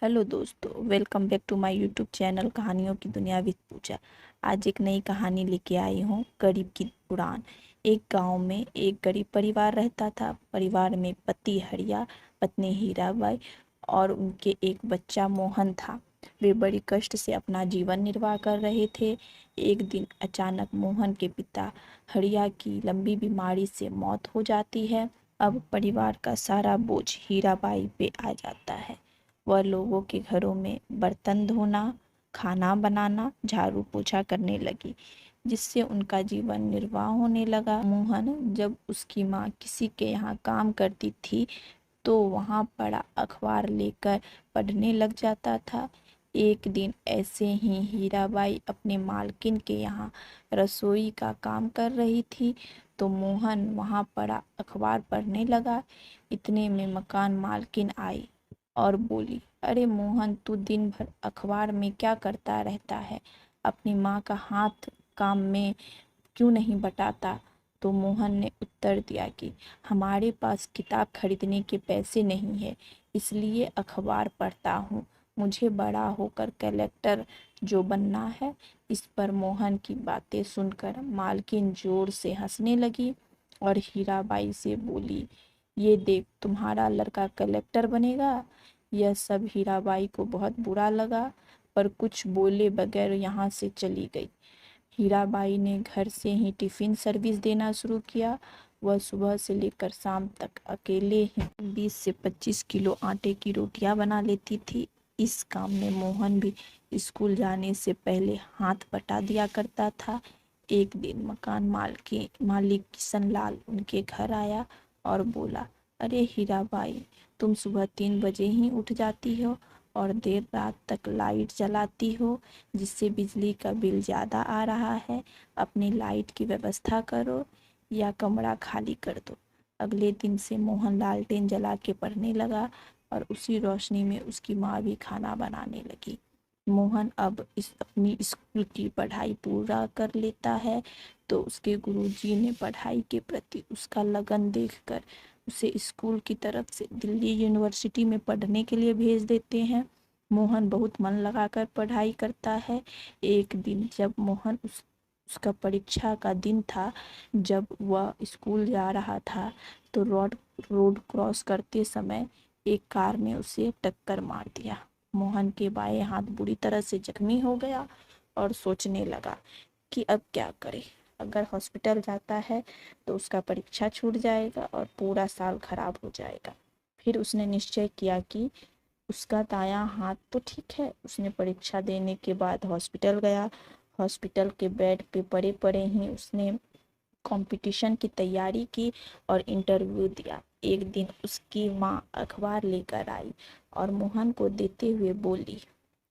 Hello दोस्तों, welcome back to my YouTube channel कहानियों की दुनिया विद पूजा। आज एक नई कहानी लेके आई हूँ, गरीब की उड़ान। एक गांव में एक गरीब परिवार रहता था। परिवार में पति हरिया, पत्नी हीराबाई और उनके एक बच्चा मोहन था। वे बड़ी कष्ट से अपना जीवन निर्वाह कर रहे थे। एक दिन अचानक मोहन के पिता हरिया की लंबी बीमारी से मौत हो जाती है। अब परिवार का सारा बोझ हीराबाई पे आ जाता है। वह लोगों के घरों में बर्तन धोना, खाना बनाना, झाड़ू पोछा करने लगी, जिससे उनका जीवन निर्वाह होने लगा। मोहन जब उसकी माँ किसी के यहाँ काम करती थी तो वहाँ पड़ा अखबार लेकर पढ़ने लग जाता था। एक दिन ऐसे ही हीराबाई अपने मालकिन के यहाँ रसोई का काम कर रही थी तो मोहन वहाँ पड़ा अखबार पढ़ने लगा। इतने में मकान मालकिन आई और बोली, अरे मोहन, तू दिन भर अखबार में क्या करता रहता है? अपनी माँ का हाथ काम में क्यों नहीं बटाता? तो मोहन ने उत्तर दिया कि हमारे पास किताब खरीदने के पैसे नहीं है, इसलिए अखबार पढ़ता हूँ। मुझे बड़ा होकर कलेक्टर जो बनना है। इस पर मोहन की बातें सुनकर मालकिन जोर से हंसने लगी और हीराबाई से बोली, ये देख, तुम्हारा लड़का कलेक्टर बनेगा। यह सब हीराबाई को बहुत बुरा लगा, पर कुछ बोले बगैर यहाँ से चली गई। हीराबाई ने घर से ही टिफिन सर्विस देना शुरू किया। वह सुबह से लेकर शाम तक अकेले ही 20 से 25 किलो आटे की रोटियां बना लेती थी। इस काम में मोहन भी स्कूल जाने से पहले हाथ बटा दिया करता था। एक दिन मकान मालिक किशन लाल उनके घर आया और बोला, अरे हीराबाई, तुम सुबह 3 बजे ही उठ जाती हो और देर रात तक लाइट जलाती हो, जिससे बिजली का बिल ज़्यादा आ रहा है। अपनी लाइट की व्यवस्था करो या कमरा खाली कर दो। अगले दिन से मोहन लालटेन जला के पढ़ने लगा और उसी रोशनी में उसकी माँ भी खाना बनाने लगी। मोहन अब अपनी स्कूल की पढ़ाई पूरा कर लेता है तो उसके गुरुजी ने पढ़ाई के प्रति उसका लगन देखकर उसे स्कूल की तरफ से दिल्ली यूनिवर्सिटी में पढ़ने के लिए भेज देते हैं। मोहन बहुत मन लगाकर पढ़ाई करता है। एक दिन जब मोहन उसका परीक्षा का दिन था, जब वह स्कूल जा रहा था तो रोड क्रॉस करते समय एक कार ने उसे टक्कर मार दिया। मोहन के बाएं हाथ बुरी तरह से जख्मी हो गया और सोचने लगा कि अब क्या करे। अगर हॉस्पिटल जाता है तो उसका परीक्षा छूट जाएगा और पूरा साल खराब हो जाएगा। फिर उसने निश्चय किया कि उसका दायां हाथ तो ठीक है। उसने परीक्षा देने के बाद हॉस्पिटल गया। हॉस्पिटल के बेड पे पड़े पड़े ही उसने कंपटीशन की तैयारी की और इंटरव्यू दिया। एक दिन उसकी माँ अखबार लेकर आई और मोहन को देते हुए बोली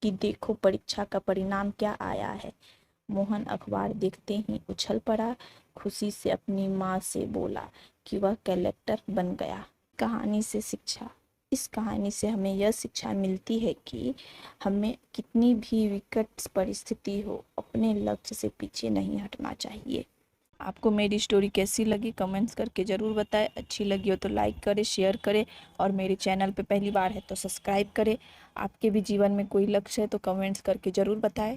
कि देखो परीक्षा का परिणाम क्या आया है। मोहन अखबार देखते ही उछल पड़ा, खुशी से अपनी माँ से बोला कि वह कलेक्टर बन गया। कहानी से शिक्षा। इस कहानी से हमें यह शिक्षा मिलती है कि हमें कितनी भी विकट परिस्थिति हो, अपने लक्ष्य से पीछे नहीं हटना चाहिए। आपको मेरी स्टोरी कैसी लगी कमेंट्स करके ज़रूर बताएं। अच्छी लगी हो तो लाइक करें, शेयर करें और मेरे चैनल पे पहली बार है तो सब्सक्राइब करें। आपके भी जीवन में कोई लक्ष्य है तो कमेंट्स करके ज़रूर बताएं।